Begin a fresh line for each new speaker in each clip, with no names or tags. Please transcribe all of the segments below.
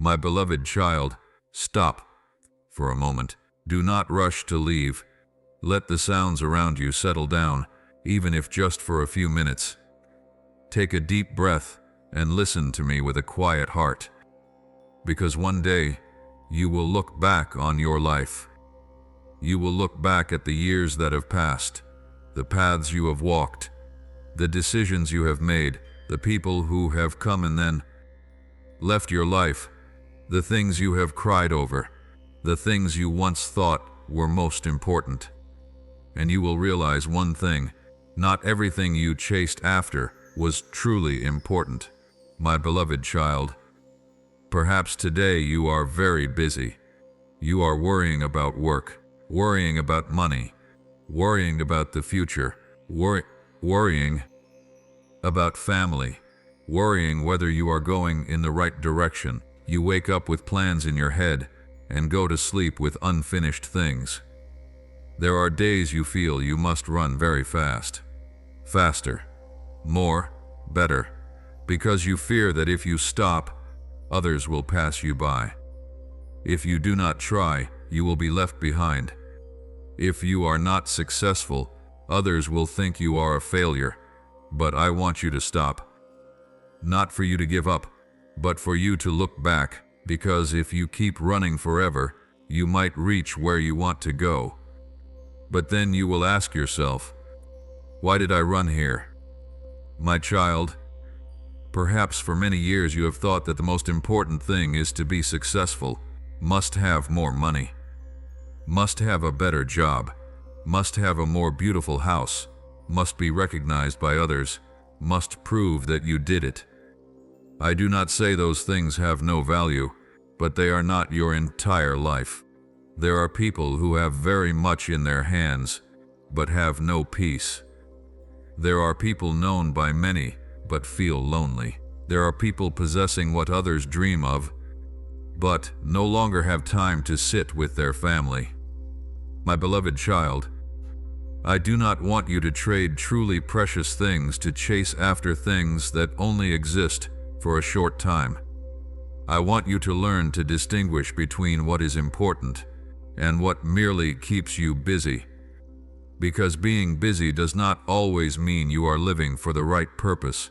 My beloved child, stop for a moment. Do not rush to leave. Let the sounds around you settle down, even if just for a few minutes. Take a deep breath and listen to me with a quiet heart. Because one day, you will look back on your life. You will look back at the years that have passed, the paths you have walked, the decisions you have made, the people who have come and then left your life, the things you have cried over, the things you once thought were most important. And you will realize one thing: not everything you chased after was truly important. My beloved child, perhaps today you are very busy. You are worrying about work, worrying about money, worrying about the future, worrying about family, worrying whether you are going in the right direction. You wake up with plans in your head and go to sleep with unfinished things. There are days you feel you must run very fast. Faster, more, better, because you fear that if you stop, others will pass you by. If you do not try, you will be left behind. If you are not successful, others will think you are a failure. But I want you to stop. Not for you to give up, but for you to look back, because if you keep running forever, you might reach where you want to go. But then you will ask yourself, why did I run here? My child, perhaps for many years you have thought that the most important thing is to be successful, must have more money, must have a better job, must have a more beautiful house, must be recognized by others, must prove that you did it. I do not say those things have no value, but they are not your entire life. There are people who have very much in their hands, but have no peace. There are people known by many, but feel lonely. There are people possessing what others dream of, but no longer have time to sit with their family. My beloved child, I do not want you to trade truly precious things to chase after things that only exist for a short time. I want you to learn to distinguish between what is important and what merely keeps you busy. Because being busy does not always mean you are living for the right purpose.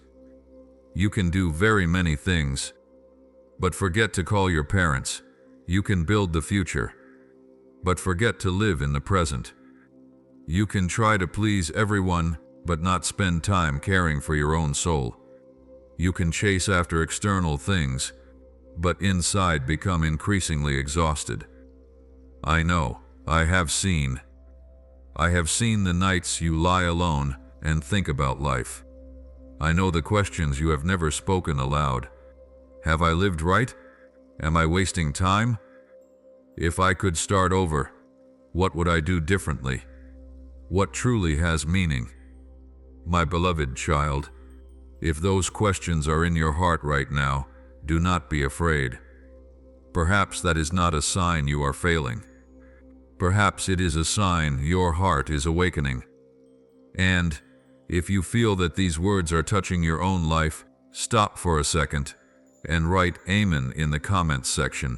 You can do very many things, but forget to call your parents. You can build the future, but forget to live in the present. You can try to please everyone, but not spend time caring for your own soul. You can chase after external things, but inside become increasingly exhausted. I know, I have seen the nights you lie alone and think about life. I know the questions you have never spoken aloud. Have I lived right? Am I wasting time? If I could start over, what would I do differently? What truly has meaning? My beloved child, if those questions are in your heart right now, do not be afraid. Perhaps that is not a sign you are failing. Perhaps it is a sign your heart is awakening. And if you feel that these words are touching your own life, stop for a second and write Amen in the comments section.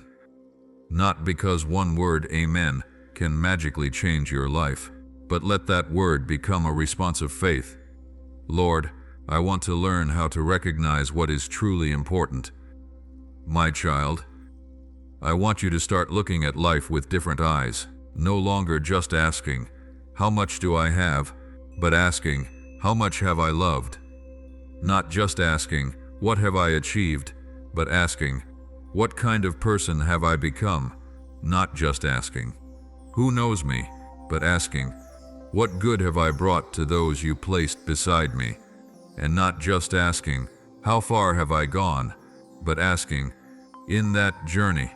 Not because one word Amen can magically change your life, but let that word become a response of faith. Lord, I want to learn how to recognize what is truly important. My child, I want you to start looking at life with different eyes, no longer just asking, how much do I have, but asking, how much have I loved? Not just asking, what have I achieved, but asking, what kind of person have I become? Not just asking, who knows me, but asking, what good have I brought to those you placed beside me? And not just asking, how far have I gone, but asking, in that journey,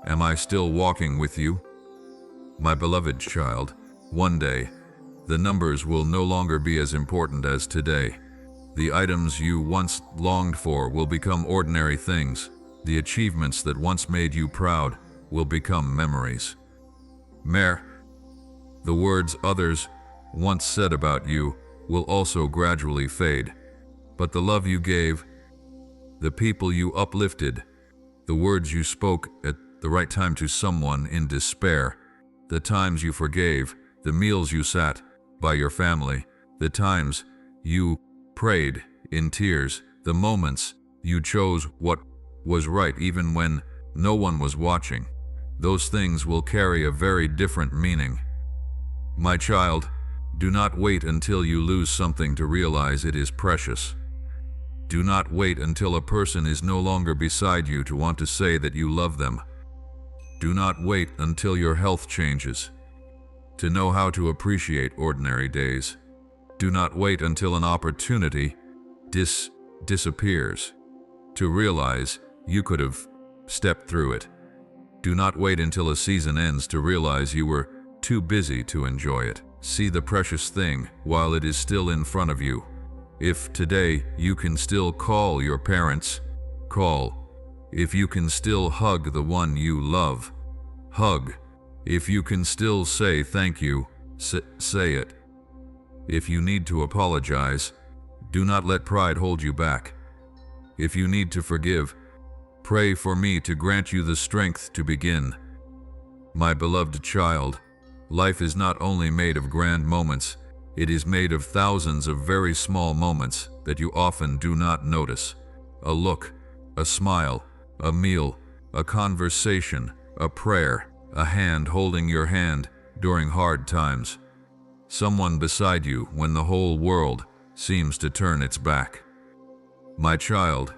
am I still walking with you? My beloved child, one day, the numbers will no longer be as important as today. The items you once longed for will become ordinary things. The achievements that once made you proud will become memories. The words others once said about you will also gradually fade. But the love you gave, the people you uplifted, the words you spoke at the right time to someone in despair, the times you forgave, the meals you sat by your family, the times you prayed in tears, the moments you chose what was right even when no one was watching. Those things will carry a very different meaning. My child, do not wait until you lose something to realize it is precious. Do not wait until a person is no longer beside you to want to say that you love them. Do not wait until your health changes to know how to appreciate ordinary days. Do not wait until an opportunity disappears to realize you could have stepped through it. Do not wait until a season ends to realize you were too busy to enjoy it. See the precious thing while it is still in front of you. If today you can still call your parents, call. If you can still hug the one you love, hug. If you can still say thank you, say it. If you need to apologize, do not let pride hold you back. If you need to forgive, pray for me to grant you the strength to begin. My beloved child, life is not only made of grand moments, it is made of thousands of very small moments that you often do not notice. A look, a smile, a meal, a conversation, a prayer, a hand holding your hand during hard times. Someone beside you when the whole world seems to turn its back. My child,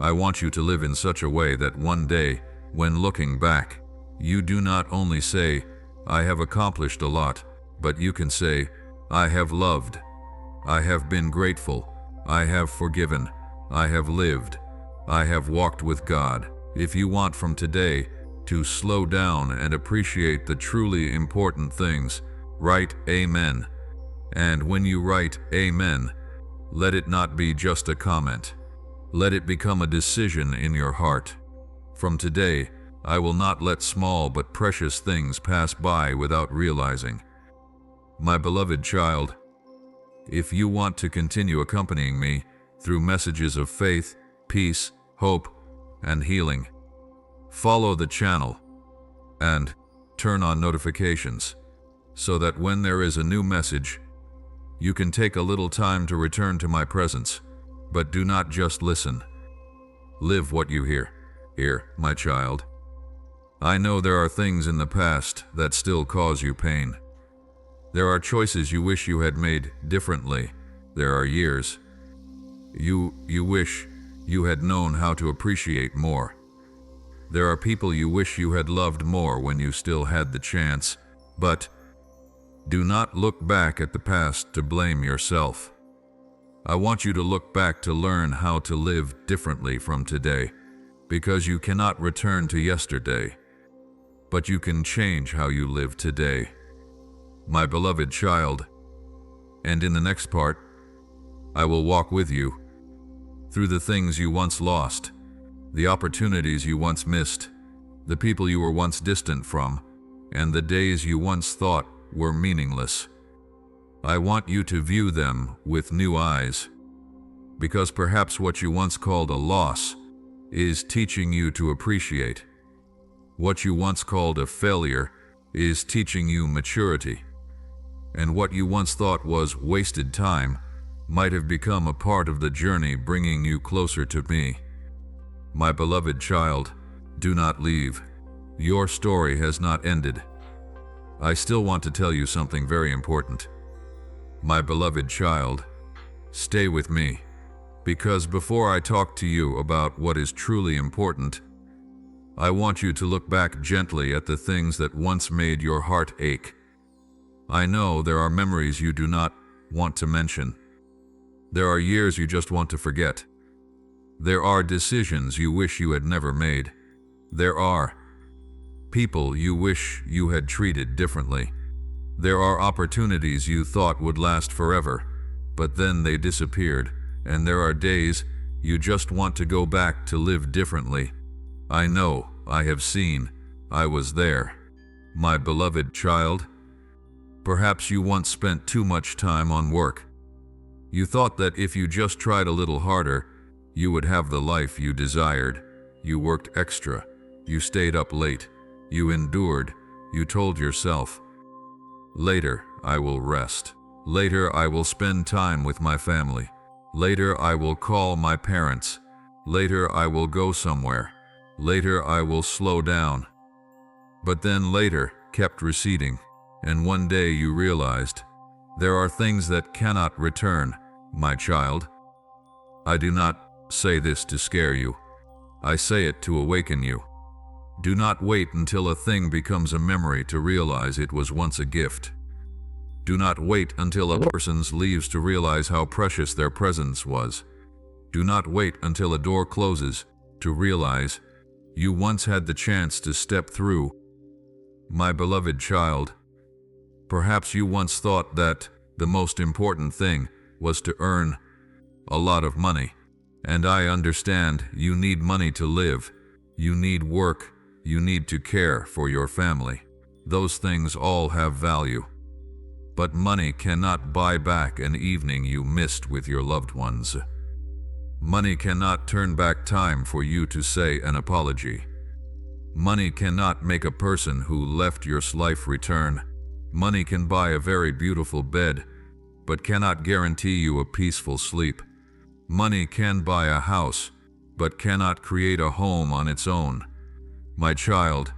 I want you to live in such a way that one day, when looking back, you do not only say, I have accomplished a lot, but you can say, I have loved, I have been grateful, I have forgiven, I have lived, I have walked with God. If you want from today to slow down and appreciate the truly important things, write Amen. And when you write Amen, let it not be just a comment. Let it become a decision in your heart. From today, I will not let small but precious things pass by without realizing. My beloved child, if you want to continue accompanying me through messages of faith, peace, hope, and healing, follow the channel and turn on notifications so that when there is a new message, you can take a little time to return to my presence, but do not just listen. Live what you hear. Hear, my child. I know there are things in the past that still cause you pain. There are choices you wish you had made differently. There are years you wish you had known how to appreciate more. There are people you wish you had loved more when you still had the chance, but do not look back at the past to blame yourself. I want you to look back to learn how to live differently from today, because you cannot return to yesterday, but you can change how you live today. My beloved child, and in the next part, I will walk with you through the things you once lost, the opportunities you once missed, the people you were once distant from, and the days you once thought were meaningless. I want you to view them with new eyes, because perhaps what you once called a loss is teaching you to appreciate. What you once called a failure is teaching you maturity. And what you once thought was wasted time might have become a part of the journey bringing you closer to me. My beloved child, do not leave. Your story has not ended. I still want to tell you something very important. My beloved child, stay with me, because before I talk to you about what is truly important, I want you to look back gently at the things that once made your heart ache. I know there are memories you do not want to mention. There are years you just want to forget. There are decisions you wish you had never made. There are people you wish you had treated differently. There are opportunities you thought would last forever, but then they disappeared. And there are days you just want to go back to live differently. I know, I have seen, I was there. My beloved child, perhaps you once spent too much time on work. You thought that if you just tried a little harder, you would have the life you desired. You worked extra. You stayed up late. You endured. You told yourself, "Later, I will rest. Later, I will spend time with my family. Later, I will call my parents. Later, I will go somewhere. Later, I will slow down." But then later kept receding, and one day you realized, there are things that cannot return, my child. I do not say this to scare you. I say it to awaken you. Do not wait until a thing becomes a memory to realize it was once a gift. Do not wait until a person leaves to realize how precious their presence was. Do not wait until a door closes to realize you once had the chance to step through. My beloved child, perhaps you once thought that the most important thing was to earn a lot of money. And I understand you need money to live. You need work. You need to care for your family. Those things all have value. But money cannot buy back an evening you missed with your loved ones. Money cannot turn back time for you to say an apology. Money cannot make a person who left your life return. Money can buy a very beautiful bed, but cannot guarantee you a peaceful sleep. Money can buy a house, but cannot create a home on its own. My child,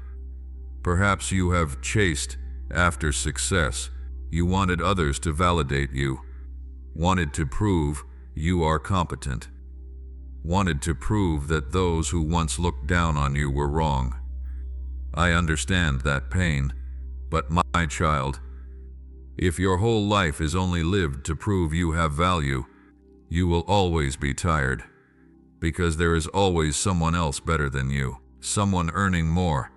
perhaps you have chased after success. You wanted others to validate you, wanted to prove you are competent, wanted to prove that those who once looked down on you were wrong. I understand that pain, but my child, if your whole life is only lived to prove you have value, you will always be tired, because there is always someone else better than you, someone earning more,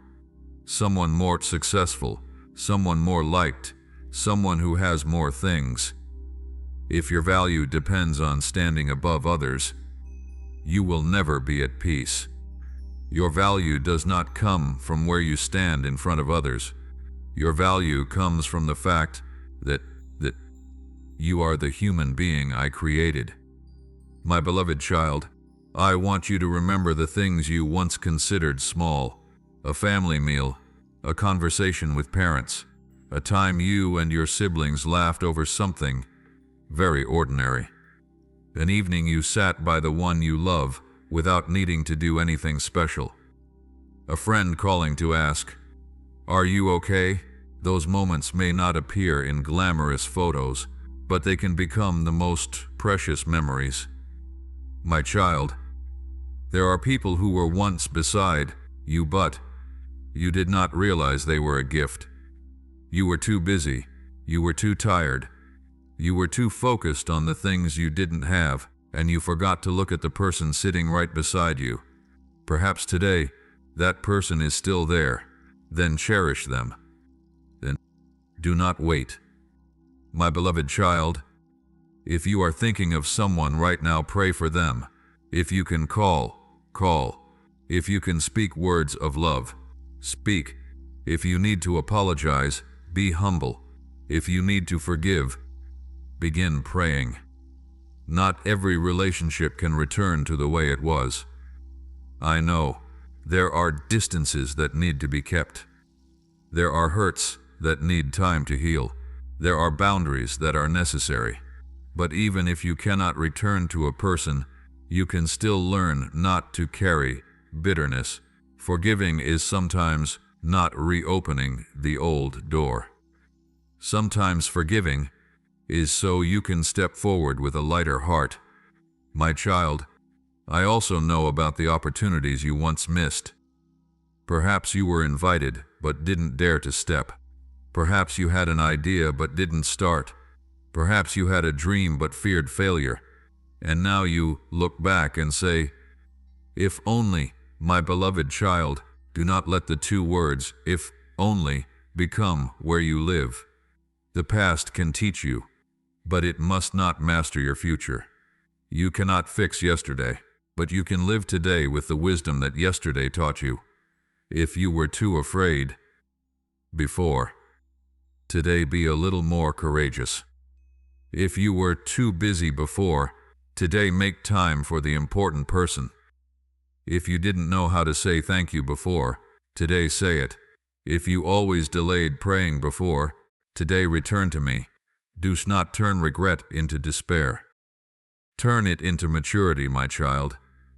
someone more successful, someone more liked, someone who has more things. If your value depends on standing above others, you will never be at peace. Your value does not come from where you stand in front of others. Your value comes from the fact that you are the human being I created. My beloved child, I want you to remember the things you once considered small: a family meal, a conversation with parents, a time you and your siblings laughed over something very ordinary, an evening you sat by the one you love without needing to do anything special, a friend calling to ask, "Are you okay?" Those moments may not appear in glamorous photos, but they can become the most precious memories. My child, there are people who were once beside you, but you did not realize they were a gift. You were too busy. You were too tired. You were too focused on the things you didn't have, and you forgot to look at the person sitting right beside you. Perhaps today, that person is still there. Then cherish them. Then do not wait. My beloved child, if you are thinking of someone right now, pray for them. If you can call. If you can speak words of love, speak. If you need to apologize, be humble. If you need to forgive, begin praying. Not every relationship can return to the way it was. I know there are distances that need to be kept. There are hurts that need time to heal. There are boundaries that are necessary. But even if you cannot return to a person, you can still learn not to carry bitterness. Forgiving is sometimes not reopening the old door. Sometimes forgiving is so you can step forward with a lighter heart. My child, I also know about the opportunities you once missed. Perhaps you were invited but didn't dare to step. Perhaps you had an idea but didn't start. Perhaps you had a dream but feared failure. And now you look back and say, "If only," my beloved child, do not let the two words, "if only," become where you live. The past can teach you, but it must not master your future. You cannot fix yesterday, but you can live today with the wisdom that yesterday taught you. If you were too afraid before, today be a little more courageous. If you were too busy before, today make time for the important person. If you didn't know how to say thank you before, today say it. If you always delayed praying before, today return to me. Do not turn regret into despair. Turn it into maturity, my child.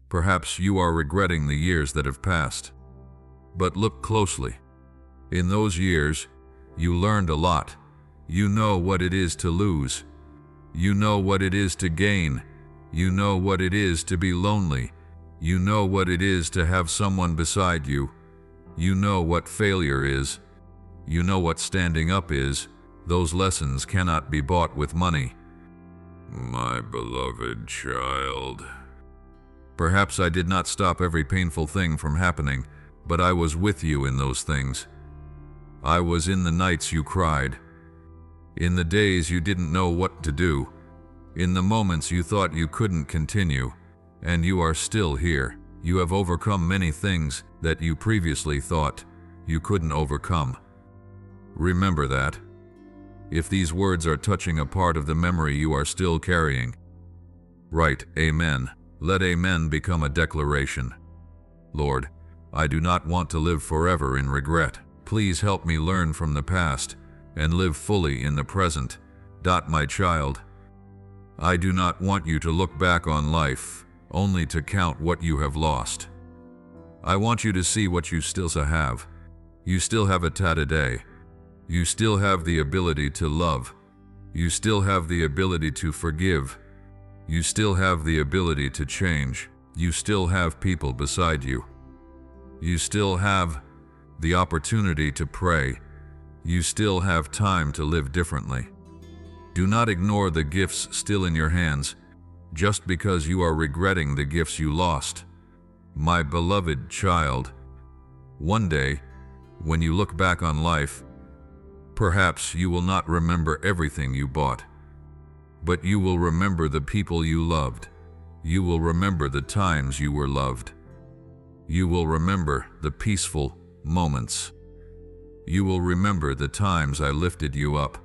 Perhaps you are regretting the years that have passed. But look closely. In those years, you learned a lot. You know what it is to lose. You know what it is to gain. You know what it is to be lonely. You know what it is to have someone beside you. You know what failure is. You know what standing up is. Those lessons cannot be bought with money. My beloved child. Perhaps I did not stop every painful thing from happening, but I was with you in those things. I was in the nights you cried, in the days you didn't know what to do, in the moments you thought you couldn't continue, and you are still here. You have overcome many things that you previously thought you couldn't overcome. Remember that. If these words are touching a part of the memory you are still carrying, write Amen. Let Amen become a declaration. Lord, I do not want to live forever in regret. Please help me learn from the past and live fully in the present. My child, I do not want you to look back on life only to count what you have lost. I want you to see what you still have. You still have a today. You still have the ability to love. You still have the ability to forgive. You still have the ability to change. You still have people beside you. You still have the opportunity to pray. You still have time to live differently. Do not ignore the gifts still in your hands just because you are regretting the gifts you lost. My beloved child, one day, when you look back on life, perhaps you will not remember everything you bought, but you will remember the people you loved. You will remember the times you were loved. You will remember the peaceful moments. You will remember the times I lifted you up.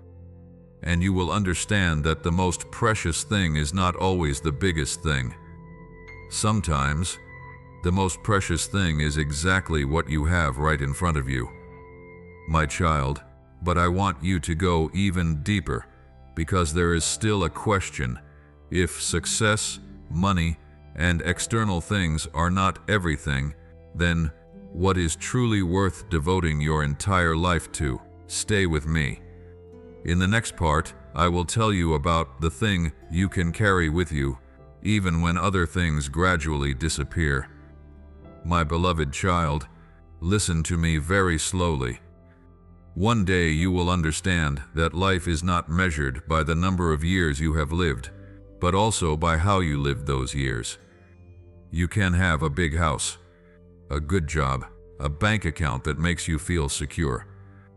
And you will understand that the most precious thing is not always the biggest thing. Sometimes, the most precious thing is exactly what you have right in front of you. My child, but I want you to go even deeper, because there is still a question. If success, money, and external things are not everything, then what is truly worth devoting your entire life to? Stay with me. In the next part, I will tell you about the thing you can carry with you, even when other things gradually disappear. My beloved child, listen to me very slowly. One day you will understand that life is not measured by the number of years you have lived, but also by how you lived those years. You can have a big house, a good job, a bank account that makes you feel secure,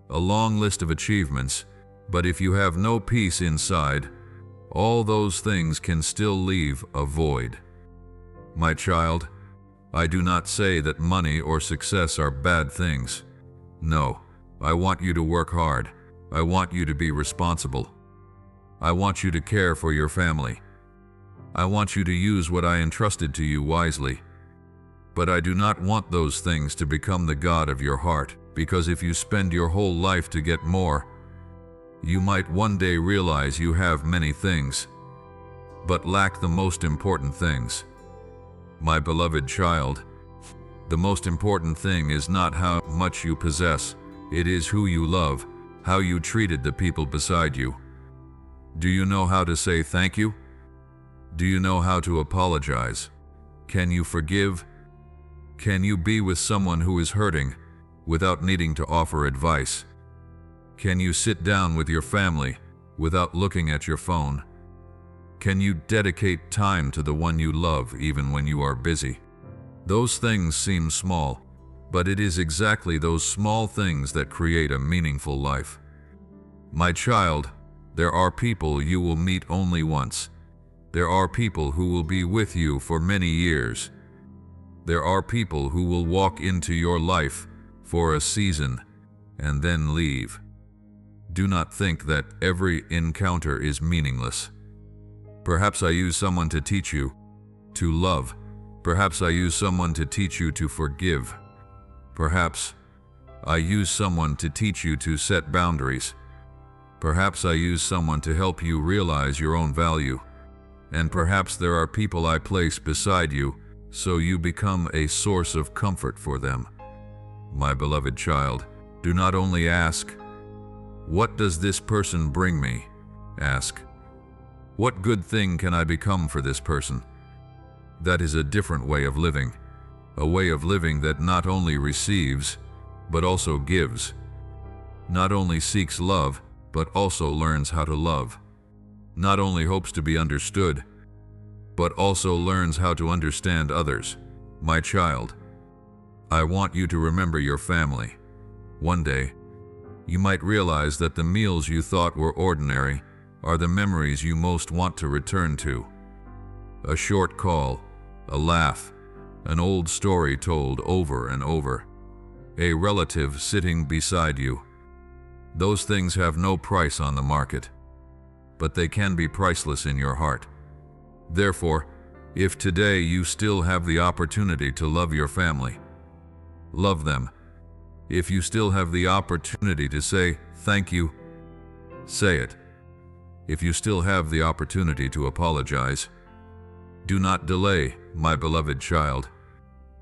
a long list of achievements, but if you have no peace inside, all those things can still leave a void. My child, I do not say that money or success are bad things. No. I want you to work hard. I want you to be responsible. I want you to care for your family. I want you to use what I entrusted to you wisely. But I do not want those things to become the God of your heart, because if you spend your whole life to get more, you might one day realize you have many things, but lack the most important things. My beloved child, the most important thing is not how much you possess. It is who you love, how you treated the people beside you. Do you know how to say thank you? Do you know how to apologize? Can you forgive? Can you be with someone who is hurting without needing to offer advice? Can you sit down with your family without looking at your phone? Can you dedicate time to the one you love even when you are busy? Those things seem small, but it is exactly those small things that create a meaningful life. My child, there are people you will meet only once. There are people who will be with you for many years. There are people who will walk into your life for a season and then leave. Do not think that every encounter is meaningless. Perhaps I use someone to teach you to love. Perhaps I use someone to teach you to forgive. Perhaps I use someone to teach you to set boundaries. Perhaps I use someone to help you realize your own value. And perhaps there are people I place beside you so you become a source of comfort for them. My beloved child, do not only ask, "What does this person bring me?" Ask, "What good thing can I become for this person?" That is a different way of living, a way of living that not only receives, but also gives, not only seeks love, but also learns how to love, not only hopes to be understood, but also learns how to understand others. My child, I want you to remember your family. One day, you might realize that the meals you thought were ordinary are the memories you most want to return to. A short call, a laugh, an old story told over and over, a relative sitting beside you. Those things have no price on the market, but they can be priceless in your heart. Therefore, if today you still have the opportunity to love your family, love them. If you still have the opportunity to say thank you, say it. If you still have the opportunity to apologize, do not delay, my beloved child.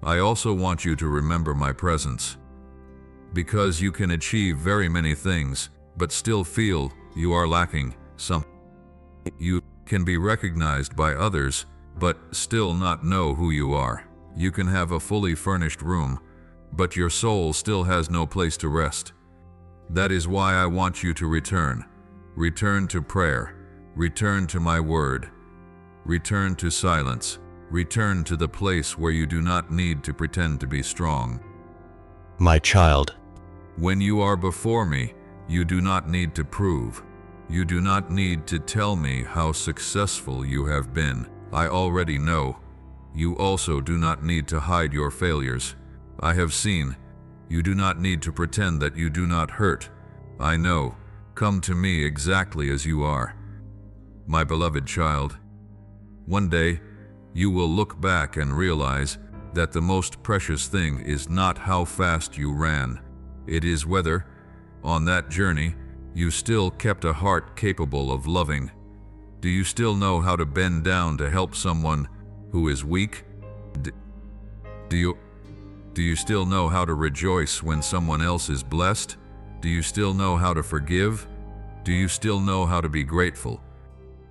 I also want you to remember my presence, because you can achieve very many things, but still feel you are lacking something. You can be recognized by others, but still not know who you are. You can have a fully furnished room, but your soul still has no place to rest. That is why I want you to return. Return to prayer. Return to my word. Return to silence. Return to the place where you do not need to pretend to be strong.
My child,
When you are before me, you do not need to prove. You do not need to tell me how successful you have been. I already know. You also do not need to hide your failures. I have seen. You do not need to pretend that you do not hurt. I know. Come to me exactly as you are. My beloved child, one day you will look back and realize that the most precious thing is not how fast you ran. It is whether, on that journey, you still kept a heart capable of loving. Do you still know how to bend down to help someone who is weak? Do you still know how to rejoice when someone else is blessed? Do you still know how to forgive? Do you still know how to be grateful?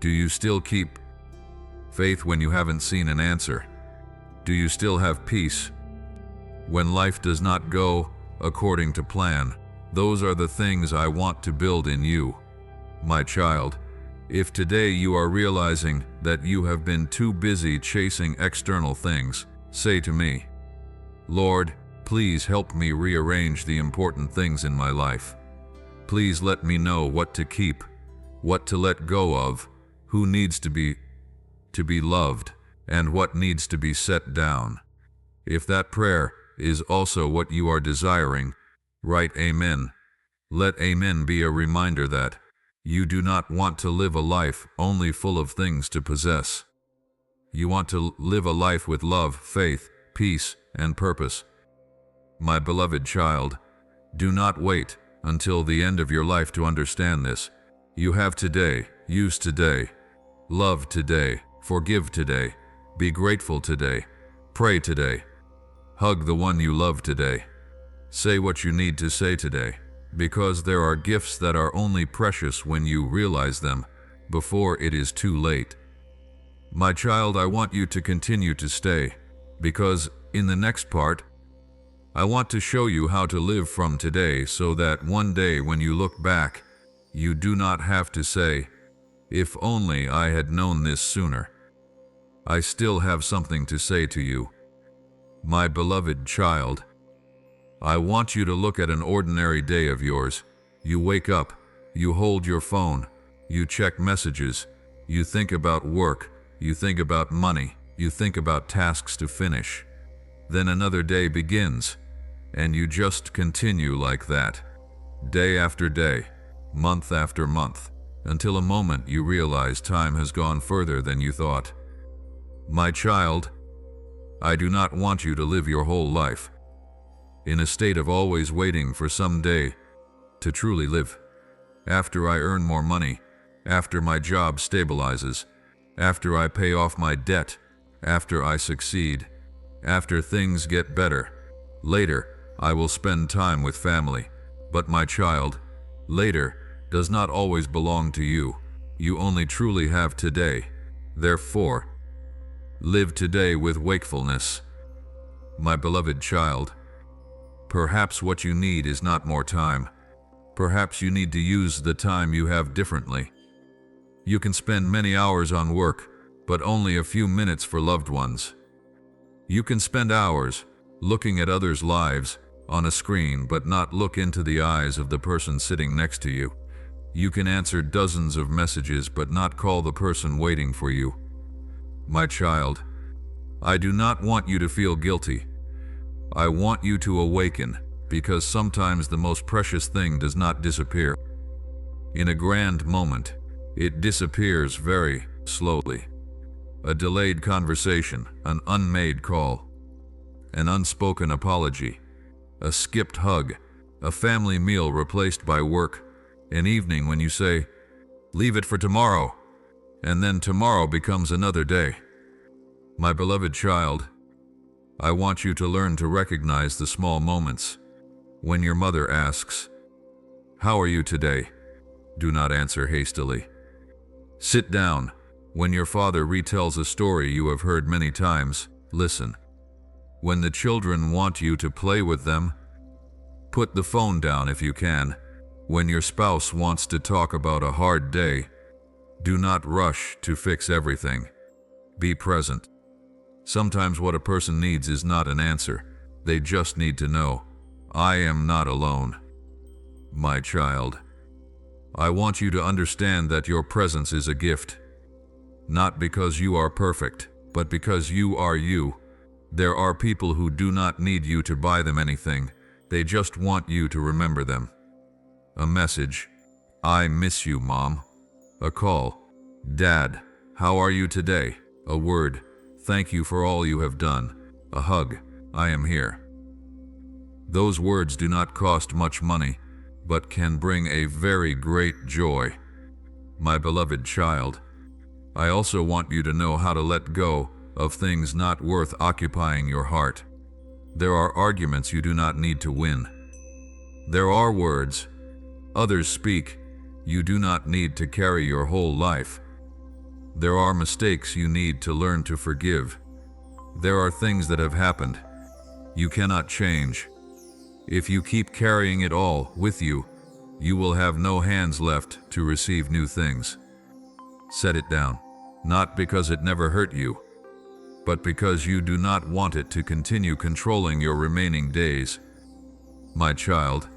Do you still keep faith when you haven't seen an answer? Do you still have peace when life does not go according to plan? Those are the things I want to build in you. My child, if today you are realizing that you have been too busy chasing external things, say to me, "Lord, please help me rearrange the important things in my life. Please let me know what to keep, what to let go of, who needs to be loved, and what needs to be set down." If that prayer is also what you are desiring, write Amen. Let Amen be a reminder that you do not want to live a life only full of things to possess. You want to live a life with love, faith, peace, and purpose. My beloved child, do not wait until the end of your life to understand this. You have today. Use today. Love today. Forgive today. Be grateful today. Pray today. Hug the one you love today. Say what you need to say today, because there are gifts that are only precious when you realize them, before it is too late. My child, I want you to continue to stay, because in the next part, I want to show you how to live from today so that one day when you look back, you do not have to say, "If only I had known this sooner." I still have something to say to you. My beloved child, I want you to look at an ordinary day of yours. You wake up, you hold your phone, you check messages, you think about work, you think about money, you think about tasks to finish. Then another day begins, and you just continue like that, day after day, month after month, until a moment you realize time has gone further than you thought. My child, I do not want you to live your whole life in a state of always waiting for some day to truly live. After I earn more money, after my job stabilizes, after I pay off my debt, after I succeed, after things get better, later I will spend time with family. But my child, later does not always belong to you. You only truly have today. Therefore, live today with wakefulness. My beloved child, perhaps what you need is not more time. Perhaps you need to use the time you have differently. You can spend many hours on work, but only a few minutes for loved ones. You can spend hours looking at others' lives on a screen, but not look into the eyes of the person sitting next to you. You can answer dozens of messages, but not call the person waiting for you. My child, I do not want you to feel guilty. I want you to awaken, because sometimes the most precious thing does not disappear in a grand moment. It disappears very slowly. A delayed conversation, an unmade call, an unspoken apology, a skipped hug, a family meal replaced by work, an evening when you say, "Leave it for tomorrow," and then tomorrow becomes another day. My beloved child, I want you to learn to recognize the small moments. When your mother asks, "How are you today?" do not answer hastily. Sit down. When your father retells a story you have heard many times, listen. When the children want you to play with them, put the phone down if you can. When your spouse wants to talk about a hard day, do not rush to fix everything. Be present. Sometimes what a person needs is not an answer. They just need to know, "I am not alone." My child, I want you to understand that your presence is a gift. Not because you are perfect, but because you are you. There are people who do not need you to buy them anything. They just want you to remember them. A message, "I miss you, Mom." A call, "Dad, how are you today?" A word, "Thank you for all you have done." A hug, "I am here." Those words do not cost much money, but can bring a very great joy. My beloved child, I also want you to know how to let go of things not worth occupying your heart. There are arguments you do not need to win. There are words others speak you do not need to carry your whole life. There are mistakes you need to learn to forgive. There are things that have happened you cannot change. If you keep carrying it all with you, you will have no hands left to receive new things. Set it down, not because it never hurt you, but because you do not want it to continue controlling your remaining days. My child,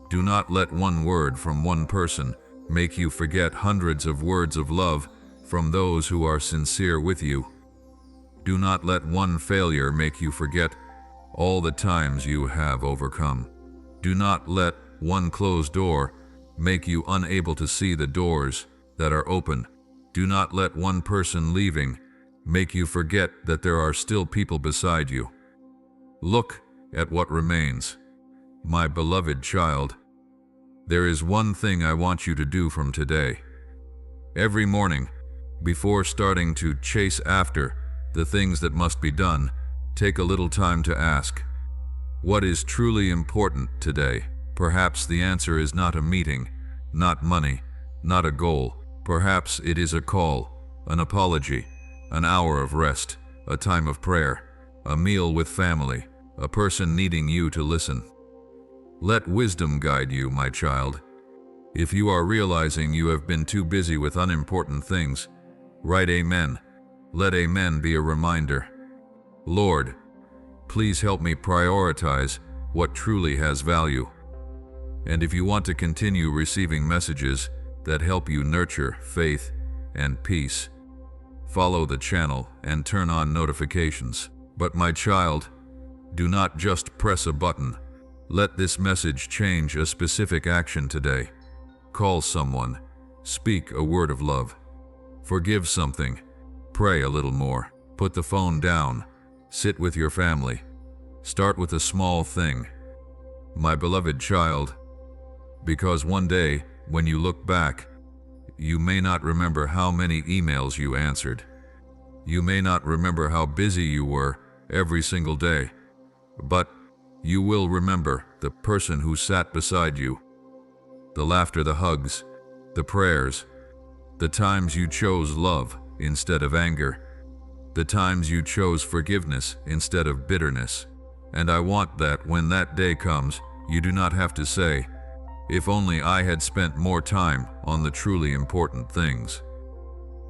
do not let one word from one person make you forget hundreds of words of love from those who are sincere with you. Do not let one failure make you forget all the times you have overcome. Do not let one closed door make you unable to see the doors that are open. Do not let one person leaving make you forget that there are still people beside you. Look at what remains. My beloved child, there is one thing I want you to do from today. Every morning, before starting to chase after the things that must be done, take a little time to ask, what is truly important today? Perhaps the answer is not a meeting, not money, not a goal. Perhaps it is a call, an apology, an hour of rest, a time of prayer, a meal with family, a person needing you to listen. Let wisdom guide you, my child. If you are realizing you have been too busy with unimportant things, write Amen. Let Amen be a reminder. Lord, please help me prioritize what truly has value. And if you want to continue receiving messages that help you nurture faith and peace, follow the channel and turn on notifications. But my child, do not just press a button. Let this message change a specific action today. Call someone, speak a word of love, forgive something, pray a little more, put the phone down, Sit with your family. Start with a small thing. My beloved child, because one day, when you look back, you may not remember how many emails you answered. You may not remember how busy you were every single day, but you will remember the person who sat beside you, the laughter, the hugs, the prayers, the times you chose love instead of anger, the times you chose forgiveness instead of bitterness. And I want that when that day comes, you do not have to say, "If only I had spent more time on the truly important things."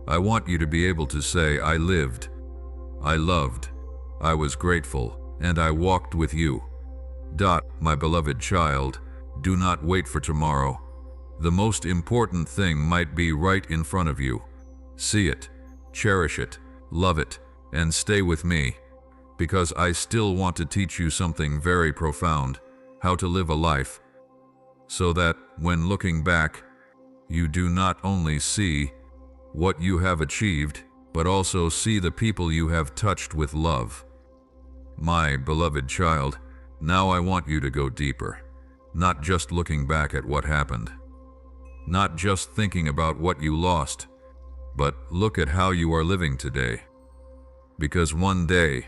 I want you to be able to say, "I lived, I loved, I was grateful, and I walked with you." My beloved child, do not wait for tomorrow. The most important thing might be right in front of you. See it, cherish it, love it, and stay with me, because I still want to teach you something very profound, how to live a life, so that when looking back, you do not only see what you have achieved, but also see the people you have touched with love. My beloved child, now I want you to go deeper, not just looking back at what happened, not just thinking about what you lost, but look at how you are living today. Because one day,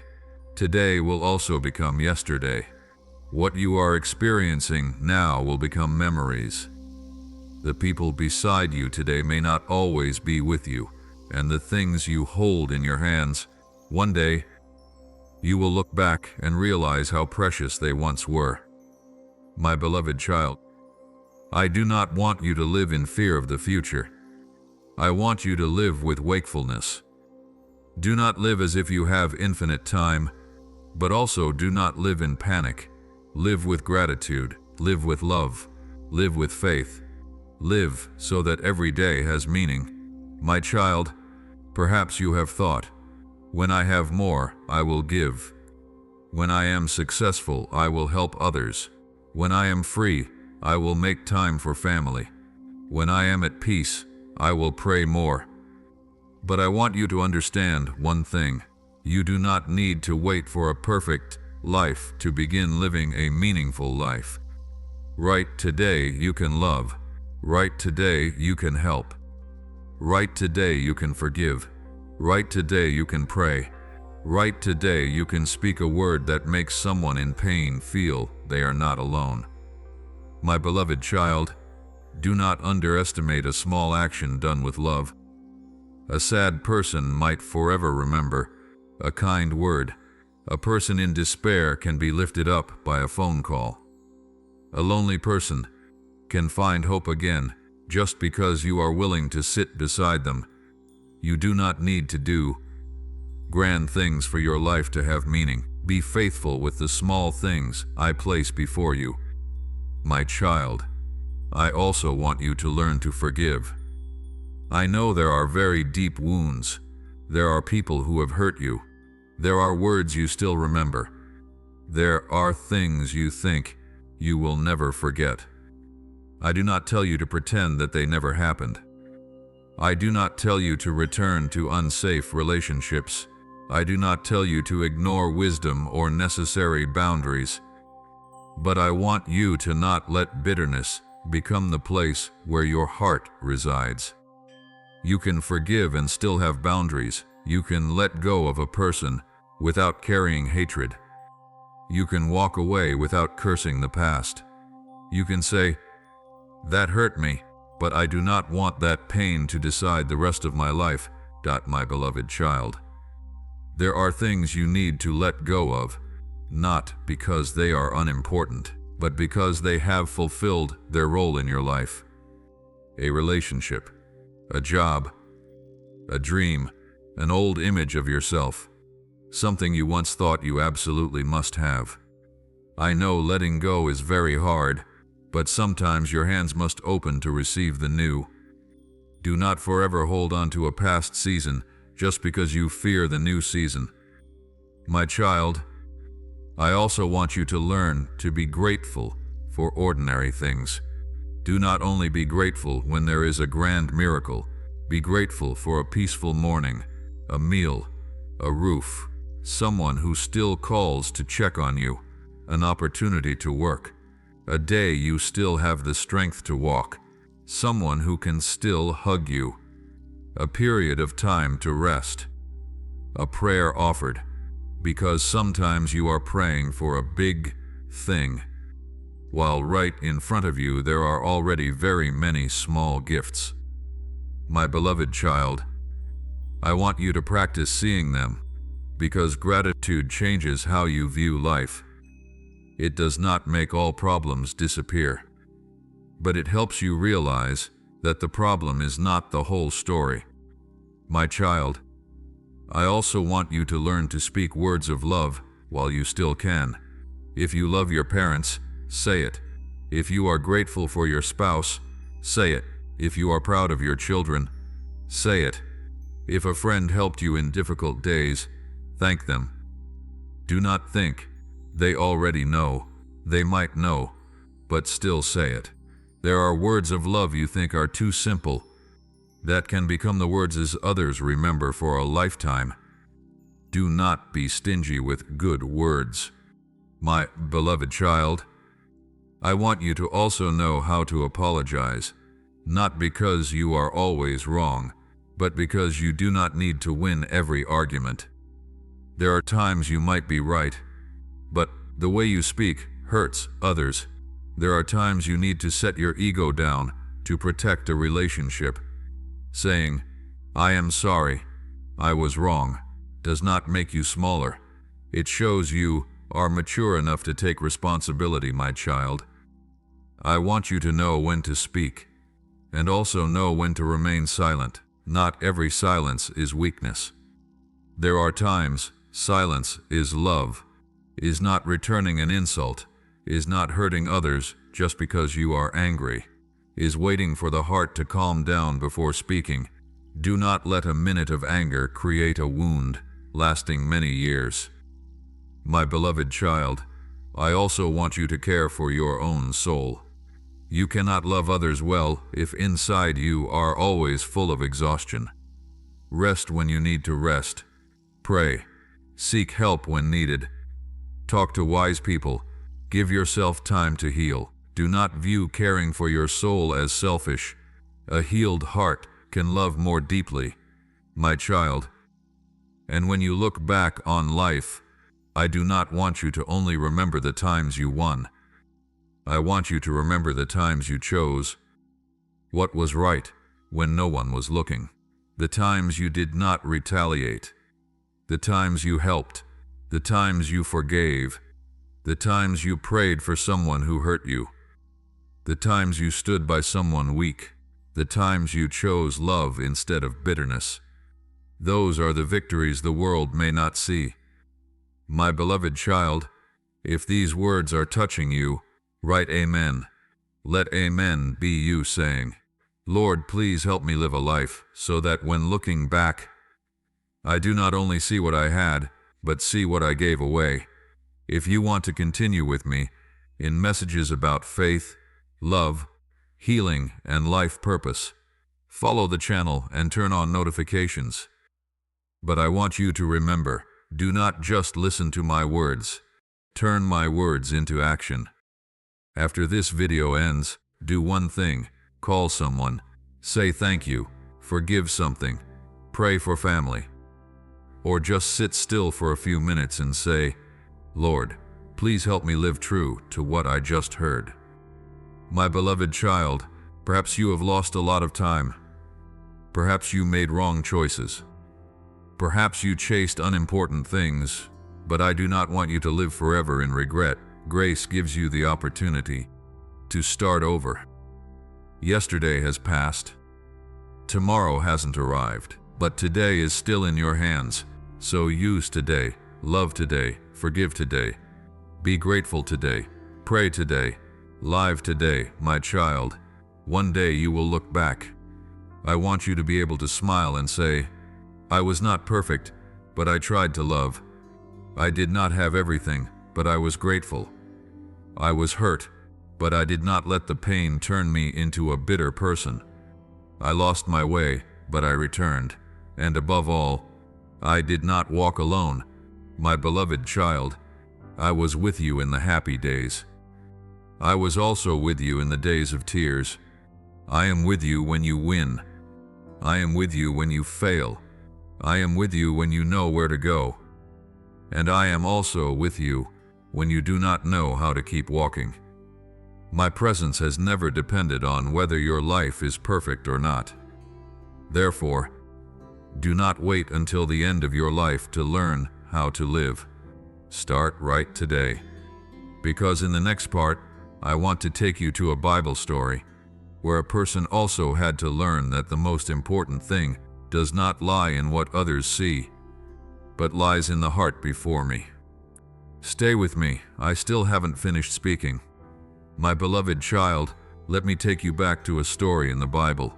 today will also become yesterday. What you are experiencing now will become memories. The people beside you today may not always be with you, and the things you hold in your hands, one day, you will look back and realize how precious they once were. My beloved child, I do not want you to live in fear of the future. I want you to live with wakefulness. Do not live as if you have infinite time, but also do not live in panic. Live with gratitude, live with love, live with faith. Live so that every day has meaning. My child, perhaps you have thought, "When I have more, I will give. When I am successful, I will help others. When I am free, I will make time for family. When I am at peace, I will pray more." But I want you to understand one thing. You do not need to wait for a perfect life to begin living a meaningful life. Right today you can love. Right today you can help. Right today you can forgive. Right today you can pray. Right today you can speak a word that makes someone in pain feel they are not alone. My beloved child, do not underestimate a small action done with love. A sad person might forever remember a kind word. A person in despair can be lifted up by a phone call. A lonely person can find hope again just because you are willing to sit beside them. You do not need to do grand things for your life to have meaning. Be faithful with the small things I place before you. My child, I also want you to learn to forgive. I know there are very deep wounds. There are people who have hurt you. There are words you still remember. There are things you think you will never forget. I do not tell you to pretend that they never happened. I do not tell you to return to unsafe relationships. I do not tell you to ignore wisdom or necessary boundaries. But I want you to not let bitterness become the place where your heart resides. You can forgive and still have boundaries. You can let go of a person without carrying hatred. You can walk away without cursing the past. You can say, "That hurt me, but I do not want that pain to decide the rest of my life." My beloved child, there are things you need to let go of, not because they are unimportant, but because they have fulfilled their role in your life. A relationship, a job, a dream, an old image of yourself, something you once thought you absolutely must have. I know letting go is very hard, but sometimes your hands must open to receive the new. Do not forever hold on to a past season just because you fear the new season. My child, I also want you to learn to be grateful for ordinary things. Do not only be grateful when there is a grand miracle. Be grateful for a peaceful morning, a meal, a roof, someone who still calls to check on you, an opportunity to work, a day you still have the strength to walk, someone who can still hug you, a period of time to rest, a prayer offered, because sometimes you are praying for a big thing, while right in front of you there are already very many small gifts. My beloved child, I want you to practice seeing them, because gratitude changes how you view life. It does not make all problems disappear, but it helps you realize that the problem is not the whole story. My child, I also want you to learn to speak words of love while you still can. If you love your parents, say it. If you are grateful for your spouse, say it. If you are proud of your children, say it. If a friend helped you in difficult days, thank them. Do not think they already know. They might know, but still say it. There are words of love you think are too simple that can become the words as others remember for a lifetime. Do not be stingy with good words. My beloved child, I want you to also know how to apologize, not because you are always wrong, but because you do not need to win every argument. There are times you might be right, but the way you speak hurts others. There are times you need to set your ego down to protect a relationship. Saying, "I am sorry, I was wrong," does not make you smaller. It shows you are mature enough to take responsibility, my child. I want you to know when to speak, and also know when to remain silent. Not every silence is weakness. There are times silence is love, is not returning an insult, is not hurting others just because you are angry, is waiting for the heart to calm down before speaking. Do not let a minute of anger create a wound lasting many years. My beloved child, I also want you to care for your own soul. You cannot love others well if inside you are always full of exhaustion. Rest when you need to rest. Pray. Seek help when needed. Talk to wise people. Give yourself time to heal. Do not view caring for your soul as selfish. A healed heart can love more deeply, my child. And when you look back on life, I do not want you to only remember the times you won. I want you to remember the times you chose what was right when no one was looking, the times you did not retaliate, the times you helped, the times you forgave, the times you prayed for someone who hurt you, the times you stood by someone weak, the times you chose love instead of bitterness. Those are the victories the world may not see. My beloved child, if these words are touching you, write Amen. Let Amen be you saying, "Lord, please help me live a life so that when looking back, I do not only see what I had, but see what I gave away." If you want to continue with me in messages about faith, love, healing, and life purpose, follow the channel and turn on notifications. But I want you to remember, do not just listen to my words. Turn my words into action. After this video ends, do one thing: call someone, say thank you, forgive something, pray for family, or just sit still for a few minutes and say, "Lord, please help me live true to what I just heard." My beloved child, perhaps you have lost a lot of time. Perhaps you made wrong choices. Perhaps you chased unimportant things, but I do not want you to live forever in regret. Grace gives you the opportunity to start over. Yesterday has passed. Tomorrow hasn't arrived, but today is still in your hands. So use today, love today, forgive today, be grateful today, pray today, live today, my child. One day you will look back. I want you to be able to smile and say, "I was not perfect, but I tried to love. I did not have everything, but I was grateful. I was hurt, but I did not let the pain turn me into a bitter person. I lost my way, but I returned. And above all, I did not walk alone. My beloved child, I was with you in the happy days. I was also with you in the days of tears. I am with you when you win. I am with you when you fail. I am with you when you know where to go. And I am also with you when you do not know how to keep walking. My presence has never depended on whether your life is perfect or not. Therefore, do not wait until the end of your life to learn how to live. Start right today. Because in the next part, I want to take you to a Bible story where a person also had to learn that the most important thing does not lie in what others see, but lies in the heart before me. Stay with me, I still haven't finished speaking. My beloved child, let me take you back to a story in the Bible.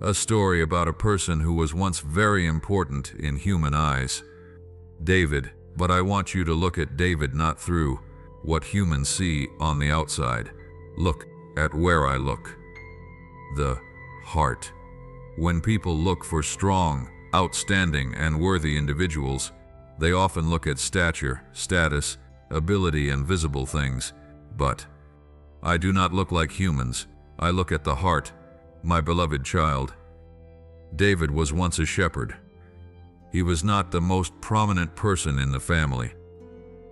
A story about a person who was once very important in human eyes. David, but I want you to look at David not through what humans see on the outside. Look at where I look. The heart. When people look for strong, outstanding, and worthy individuals, they often look at stature, status, ability, and visible things. But I do not look like humans. I look at the heart, my beloved child. David was once a shepherd. He was not the most prominent person in the family.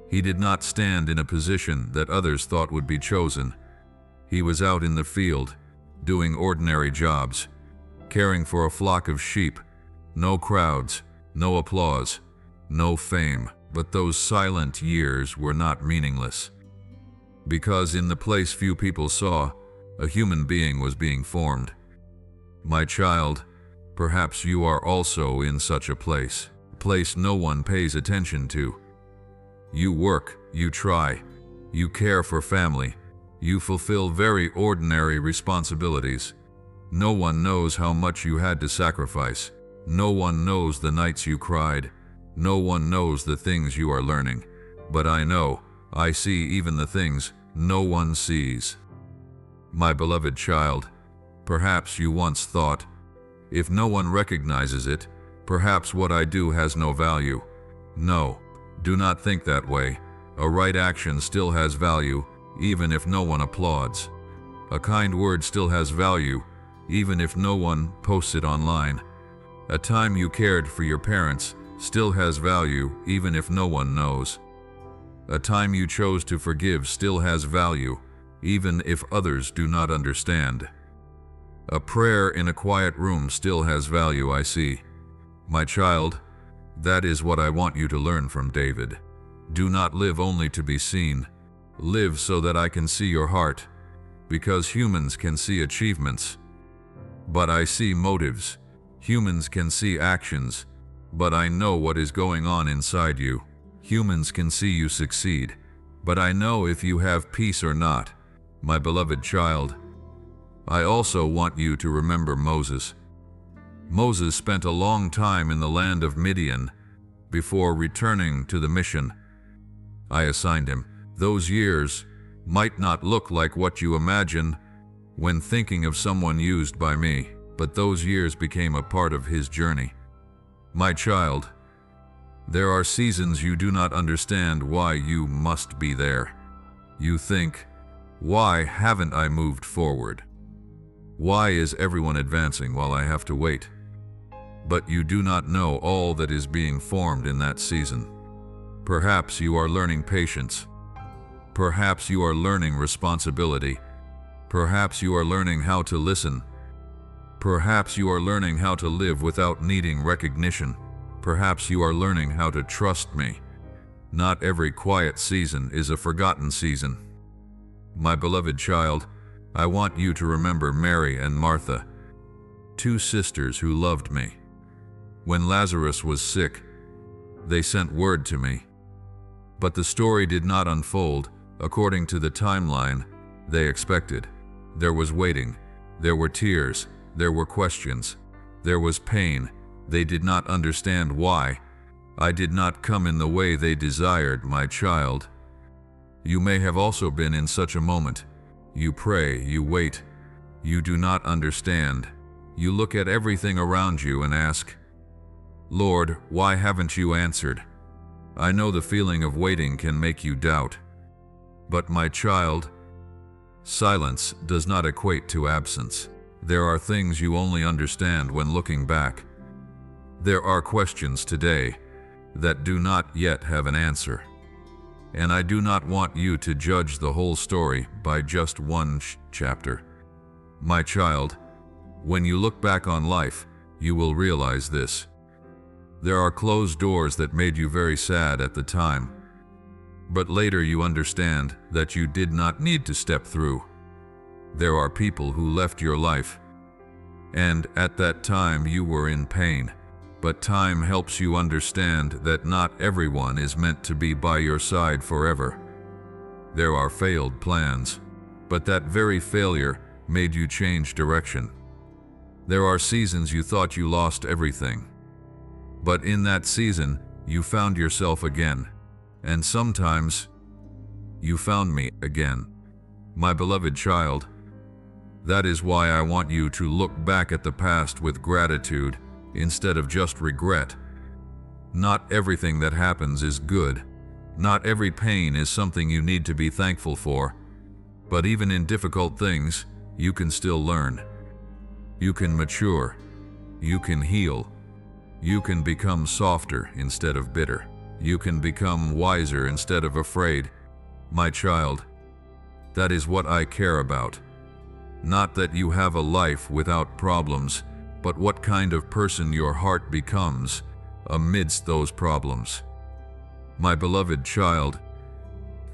He did not stand in a position that others thought would be chosen. He was out in the field, doing ordinary jobs, caring for a flock of sheep. No crowds, no applause, no fame, but those silent years were not meaningless. Because in the place few people saw, a human being was being formed. My child, perhaps you are also in such a place no one pays attention to. You work, you try, you care for family, you fulfill very ordinary responsibilities. No one knows how much you had to sacrifice. No one knows the nights you cried. No one knows the things you are learning. But I know, I see even the things no one sees. My beloved child, perhaps you once thought, if no one recognizes it, perhaps what I do has no value. No, do not think that way. A right action still has value, even if no one applauds. A kind word still has value, even if no one posts it online. A time you cared for your parents still has value, even if no one knows. A time you chose to forgive still has value, even if others do not understand. A prayer in a quiet room still has value, I see. My child, that is what I want you to learn from David. Do not live only to be seen. Live so that I can see your heart, because humans can see achievements, but I see motives. Humans can see actions, but I know what is going on inside you. Humans can see you succeed, but I know if you have peace or not. My beloved child, I also want you to remember Moses. Moses spent a long time in the land of Midian before returning to the mission I assigned him. Those years might not look like what you imagine when thinking of someone used by me, but those years became a part of his journey. My child, there are seasons you do not understand why you must be there. You think, why haven't I moved forward? Why is everyone advancing while I have to wait? But you do not know all that is being formed in that season. Perhaps you are learning patience. Perhaps you are learning responsibility. Perhaps you are learning how to listen. Perhaps you are learning how to live without needing recognition. Perhaps you are learning how to trust me. Not every quiet season is a forgotten season. My beloved child, I want you to remember Mary and Martha, two sisters who loved me. When Lazarus was sick, they sent word to me. But the story did not unfold according to the timeline they expected. There was waiting, there were tears, there were questions, there was pain. They did not understand why. I did not come in the way they desired, my child. You may have also been in such a moment. You pray, you wait, you do not understand. You look at everything around you and ask, Lord, why haven't you answered? I know the feeling of waiting can make you doubt. But my child, silence does not equate to absence. There are things you only understand when looking back. There are questions today that do not yet have an answer. And I do not want you to judge the whole story by just one chapter. My child, when you look back on life, you will realize this. There are closed doors that made you very sad at the time, but later you understand that you did not need to step through. There are people who left your life, and at that time you were in pain. But time helps you understand that not everyone is meant to be by your side forever. There are failed plans, but that very failure made you change direction. There are seasons you thought you lost everything, but in that season you found yourself again, and sometimes you found me again. My beloved child, that is why I want you to look back at the past with gratitude instead of just regret. Not everything that happens is good. Not every pain is something you need to be thankful for. But even in difficult things, you can still learn. You can mature. You can heal. You can become softer instead of bitter. You can become wiser instead of afraid. My child, that is what I care about. Not that you have a life without problems, but what kind of person your heart becomes amidst those problems. My beloved child,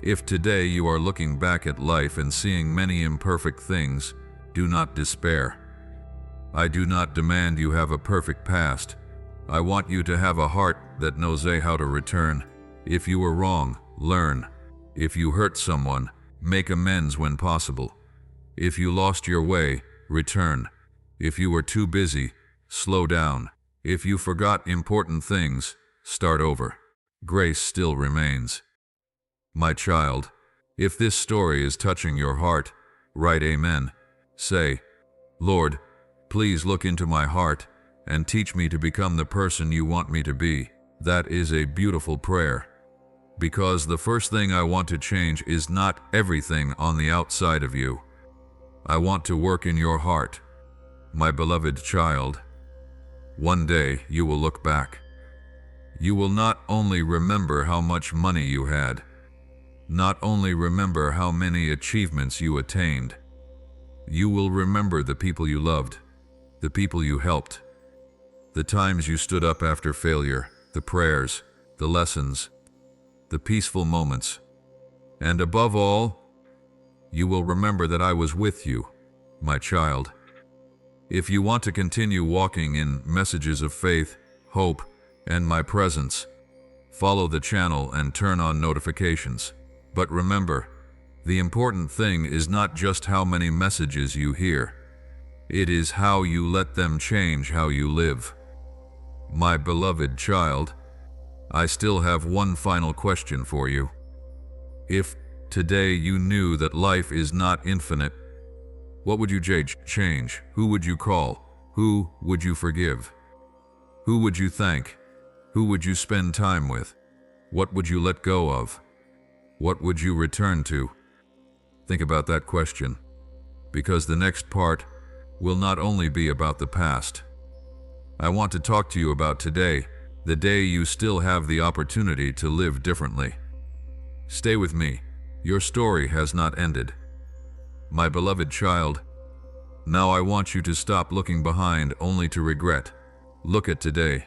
if today you are looking back at life and seeing many imperfect things, do not despair. I do not demand you have a perfect past. I want you to have a heart that knows how to return. If you were wrong, learn. If you hurt someone, make amends when possible. If you lost your way, return. If you were too busy, slow down. If you forgot important things, start over. Grace still remains. My child, if this story is touching your heart, write Amen. Say, Lord, please look into my heart and teach me to become the person you want me to be. That is a beautiful prayer. Because the first thing I want to change is not everything on the outside of you. I want to work in your heart. My beloved child, one day you will look back. You will not only remember how much money you had, not only remember how many achievements you attained, you will remember the people you loved, the people you helped, the times you stood up after failure, the prayers, the lessons, the peaceful moments, and above all, you will remember that I was with you, my child. If you want to continue walking in messages of faith, hope, and my presence, follow the channel and turn on notifications. But remember, the important thing is not just how many messages you hear. It is how you let them change how you live. My beloved child, I still have one final question for you. If today you knew that life is not infinite, what would you change? Who would you call? Who would you forgive? Who would you thank? Who would you spend time with? What would you let go of? What would you return to? Think about that question, because the next part will not only be about the past. I want to talk to you about today, the day you still have the opportunity to live differently. Stay with me. Your story has not ended. My beloved child, now I want you to stop looking behind only to regret. Look at today.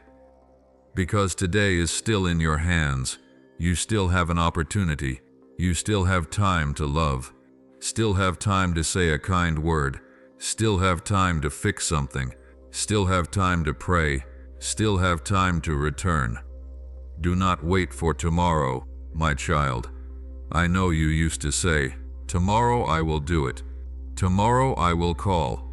Because today is still in your hands. You still have an opportunity. You still have time to love. Still have time to say a kind word. Still have time to fix something. Still have time to pray. Still have time to return. Do not wait for tomorrow, my child. I know you used to say, tomorrow I will do it. Tomorrow I will call.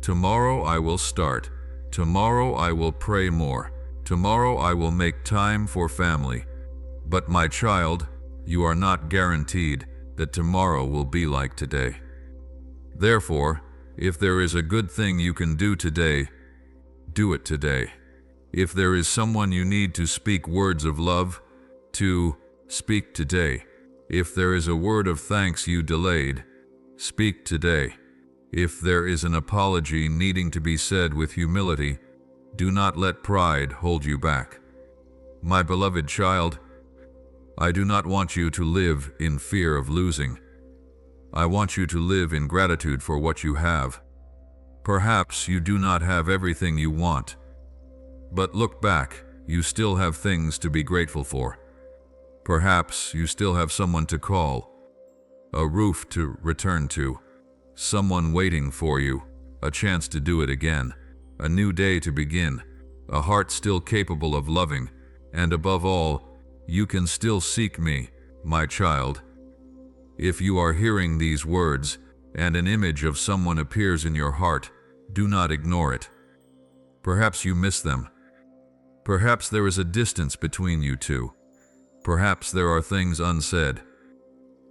Tomorrow I will start. Tomorrow I will pray more. Tomorrow I will make time for family. But my child, you are not guaranteed that tomorrow will be like today. Therefore, if there is a good thing you can do today, do it today. If there is someone you need to speak words of love, 2. Speak today. If there is a word of thanks you delayed, speak today. If there is an apology needing to be said with humility, do not let pride hold you back. My beloved child, I do not want you to live in fear of losing. I want you to live in gratitude for what you have. Perhaps you do not have everything you want, but look back, you still have things to be grateful for. Perhaps you still have someone to call, a roof to return to, someone waiting for you, a chance to do it again, a new day to begin, a heart still capable of loving, and above all, you can still seek me, my child. If you are hearing these words, and an image of someone appears in your heart, do not ignore it. Perhaps you miss them. Perhaps there is a distance between you two. Perhaps there are things unsaid.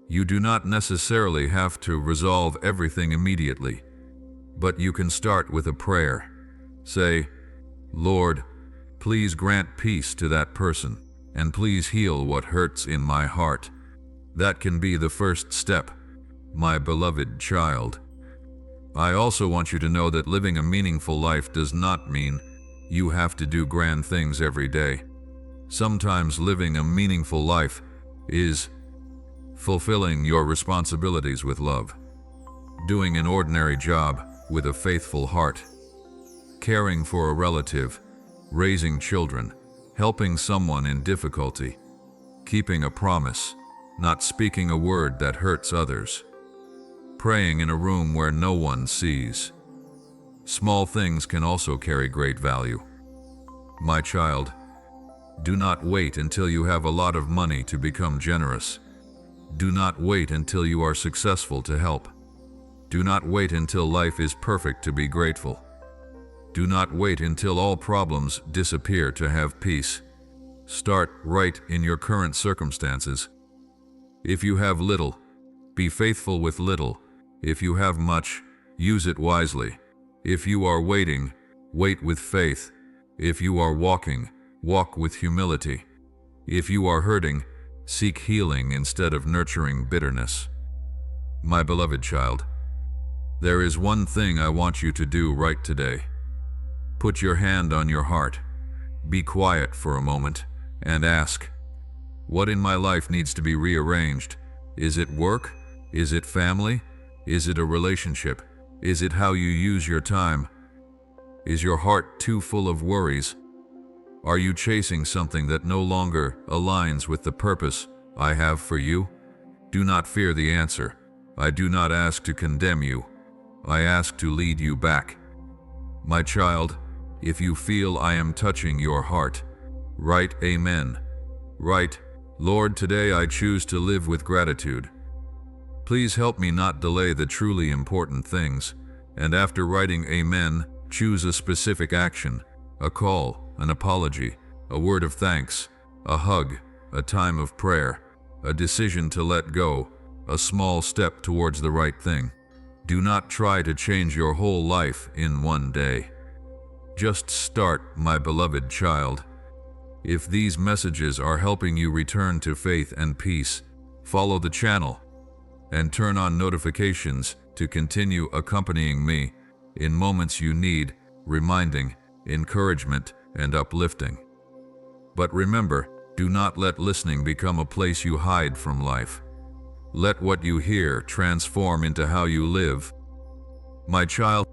You do not necessarily have to resolve everything immediately, but you can start with a prayer. Say, Lord, please grant peace to that person, and please heal what hurts in my heart. That can be the first step, my beloved child. I also want you to know that living a meaningful life does not mean you have to do grand things every day. Sometimes living a meaningful life is fulfilling your responsibilities with love, doing an ordinary job with a faithful heart, caring for a relative, raising children, helping someone in difficulty, keeping a promise, not speaking a word that hurts others, praying in a room where no one sees. Small things can also carry great value. My child, do not wait until you have a lot of money to become generous. Do not wait until you are successful to help. Do not wait until life is perfect to be grateful. Do not wait until all problems disappear to have peace. Start right in your current circumstances. If you have little, be faithful with little. If you have much, use it wisely. If you are waiting, wait with faith. If you are walking, walk with humility. If you are hurting, seek healing instead of nurturing bitterness. My beloved child, there is one thing I want you to do right today. Put your hand on your heart, be quiet for a moment, and ask, what in my life needs to be rearranged? Is it work? Is it family? Is it a relationship? Is it how you use your time? Is your heart too full of worries? Are you chasing something that no longer aligns with the purpose I have for you? Do not fear the answer. I do not ask to condemn you. I ask to lead you back. My child, if you feel I am touching your heart, write Amen. Write, Lord, today I choose to live with gratitude. Please help me not delay the truly important things, and after writing Amen, choose a specific action, a call, an apology, a word of thanks, a hug, a time of prayer, a decision to let go, a small step towards the right thing. Do not try to change your whole life in one day. Just start, my beloved child. If these messages are helping you return to faith and peace, follow the channel and turn on notifications to continue accompanying me in moments you need reminding, encouragement, and uplifting. But remember, do not let listening become a place you hide from life. Let what you hear transform into how you live. My child,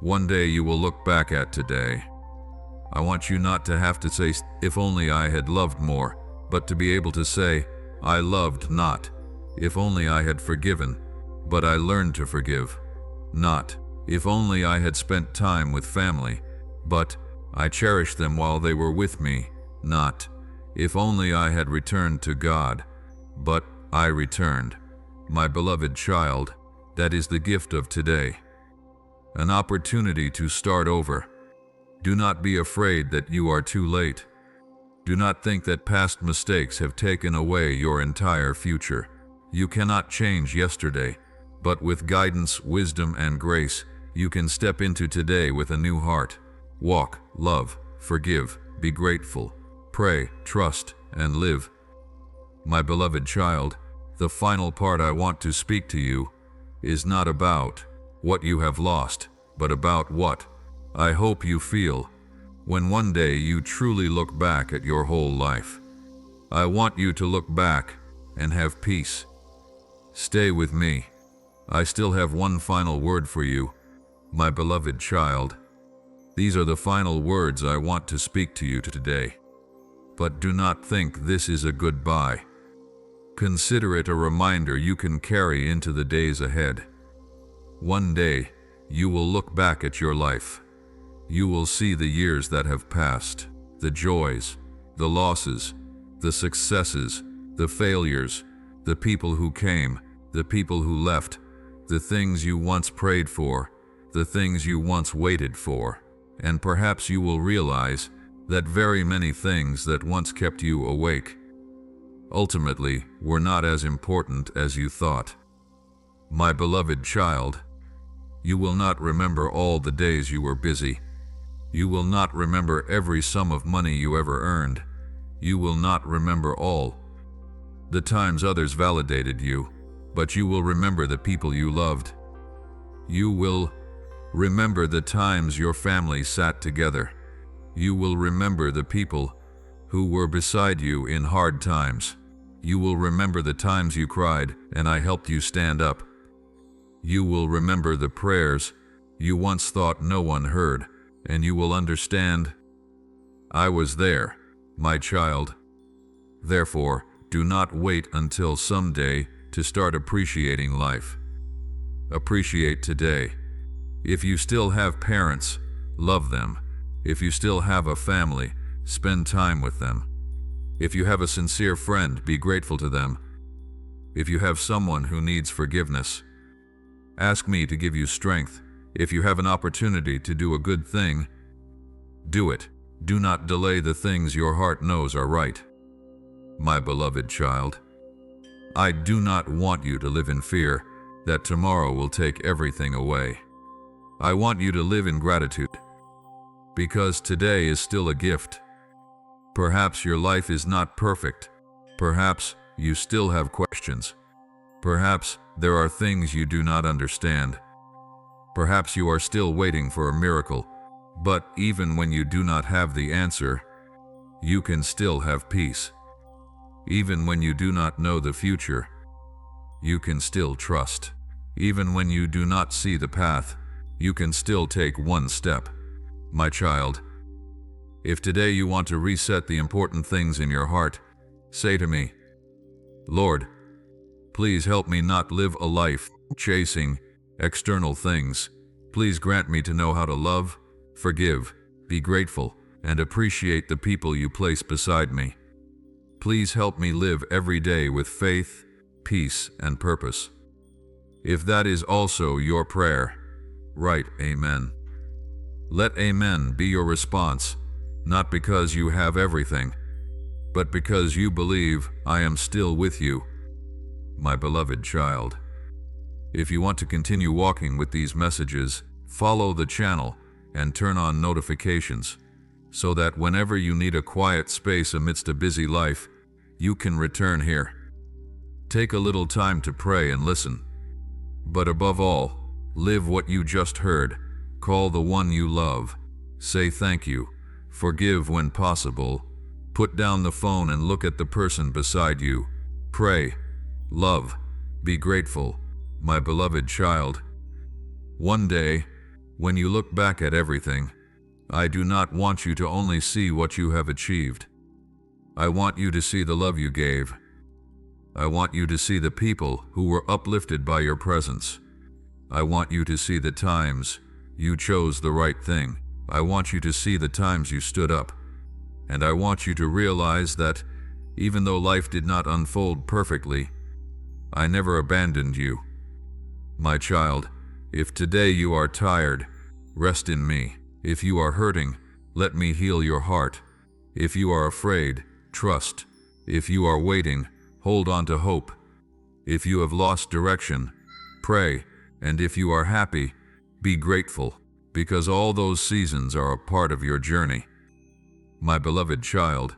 one day you will look back at today. I want you not to have to say, if only I had loved more, but to be able to say, I loved not. If only I had forgiven, but I learned to forgive. Not, if only I had spent time with family, but I cherished them while they were with me. Not, if only I had returned to God, but I returned. My beloved child, that is the gift of today. An opportunity to start over. Do not be afraid that you are too late. Do not think that past mistakes have taken away your entire future. You cannot change yesterday, but with guidance, wisdom, and grace, you can step into today with a new heart. Walk, love, forgive, be grateful, pray, trust, and live. My beloved child, the final part I want to speak to you is not about what you have lost, but about what I hope you feel when one day you truly look back at your whole life. I want you to look back and have peace. Stay with me. I still have one final word for you, my beloved child. These are the final words I want to speak to you today. But do not think this is a goodbye. Consider it a reminder you can carry into the days ahead. One day, you will look back at your life. You will see the years that have passed, the joys, the losses, the successes, the failures, the people who came, the people who left, the things you once prayed for, the things you once waited for, and perhaps you will realize that very many things that once kept you awake ultimately were not as important as you thought. My beloved child, you will not remember all the days you were busy. You will not remember every sum of money you ever earned. You will not remember all the times others validated you, but you will remember the people you loved. You will remember the times your family sat together. You will remember the people who were beside you in hard times. You will remember the times you cried and I helped you stand up. You will remember the prayers you once thought no one heard, and you will understand, I was there, my child. Therefore, do not wait until someday to start appreciating life. Appreciate today. If you still have parents, love them. If you still have a family, spend time with them. If you have a sincere friend, be grateful to them. If you have someone who needs forgiveness, ask me to give you strength. If you have an opportunity to do a good thing, do it. Do not delay the things your heart knows are right. My beloved child, I do not want you to live in fear that tomorrow will take everything away. I want you to live in gratitude, because today is still a gift. Perhaps your life is not perfect. Perhaps you still have questions. Perhaps there are things you do not understand. Perhaps you are still waiting for a miracle, but even when you do not have the answer, you can still have peace. Even when you do not know the future, you can still trust. Even when you do not see the path, you can still take one step. My child, if today you want to reset the important things in your heart, say to me, Lord, please help me not live a life chasing external things. Please grant me to know how to love, forgive, be grateful, and appreciate the people you place beside me. Please help me live every day with faith, peace, and purpose. If that is also your prayer, write Amen. Let Amen be your response, not because you have everything, but because you believe I am still with you, my beloved child. If you want to continue walking with these messages, follow the channel and turn on notifications so that whenever you need a quiet space amidst a busy life, you can return here. Take a little time to pray and listen. But above all, live what you just heard. Call the one you love. Say thank you. Forgive when possible. Put down the phone and look at the person beside you. Pray. Love. Be grateful, my beloved child. One day, when you look back at everything, I do not want you to only see what you have achieved. I want you to see the love you gave. I want you to see the people who were uplifted by your presence. I want you to see the times you chose the right thing. I want you to see the times you stood up. And I want you to realize that even though life did not unfold perfectly, I never abandoned you. My child, if today you are tired, rest in me. If you are hurting, let me heal your heart. If you are afraid, trust. If you are waiting, hold on to hope. If you have lost direction, pray. And if you are happy, be grateful, because all those seasons are a part of your journey. My beloved child,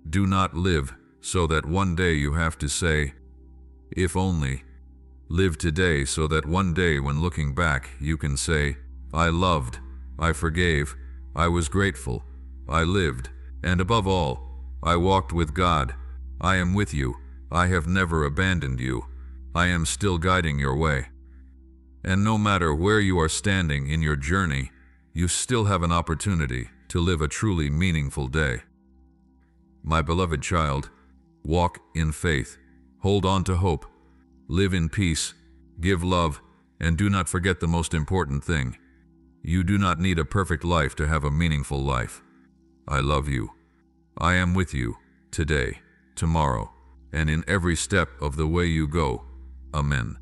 Do not live so that one day you have to say, if only. Live today so that one day when looking back you can say, I loved, I forgave, I was grateful, I lived, and above all, I walked with God. I am with you. I have never abandoned you. I am still guiding your way. And no matter where you are standing in your journey, you still have an opportunity to live a truly meaningful day. My beloved child, walk in faith, hold on to hope, live in peace, give love, and do not forget the most important thing. You do not need a perfect life to have a meaningful life. I love you. I am with you, today, tomorrow, and in every step of the way you go. Amen.